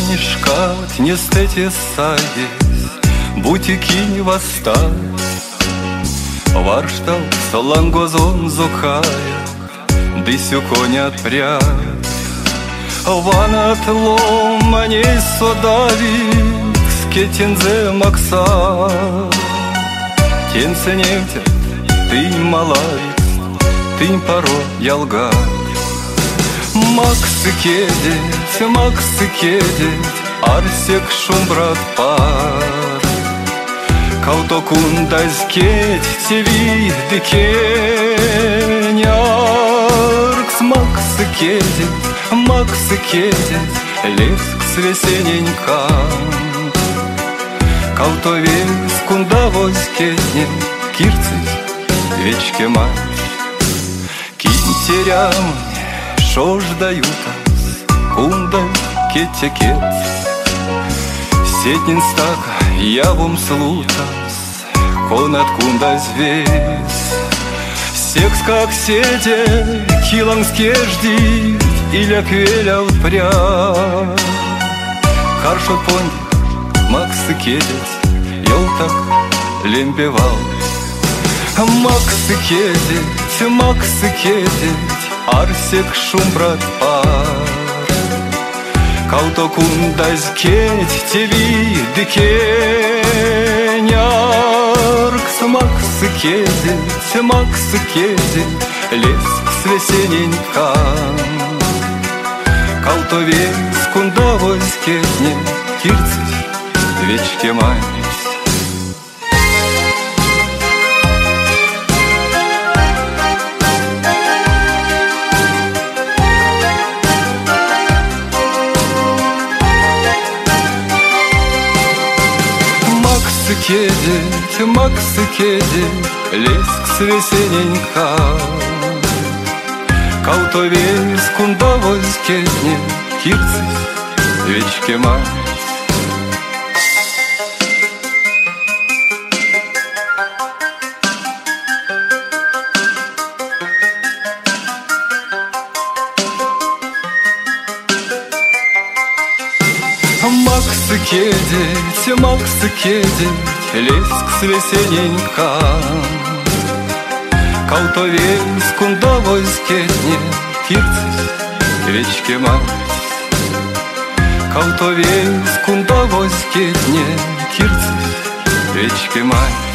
mișcat, niestety saies, butiki не восстать. Варштал салангозон зокая, дысю коня отпрят. Ванат ломаней содавик, скетинзе макса. Тенце нефтя, ты малавик, ты паро ялгат. Максы кедет, арсек шумбрат пар. Каутокундаз кет, теви декеняркс. Максы кедет, леск с весененькам. Каутовес кундавоз кетне, кирцыз вечке мать. Кинтерям шо ж даютас, кундай кетте-кет. Сетнин стака явом слутас, конат кундаз вес. Секс как сете, килангске ждит, иля квеля впря. Харшот понди, максы кедет, елтак лембевал. Максы кедет, арсек шумбрат пар. Каутокундаз кет, теви декеняркс. Максы кедет, леск с весененькам. Каутовес кундавоз кетне, кирцыз вечке мать. Максы кедет, леск с весененькам. Каутовес кундавоз кетне, кирцыз вечке мать. Максы кедет, леск с весененькам. Каутовес кундавоз кетне, кирцыз вечке мать. Каутовес кундавоз кетне, кирцыз вечке мать.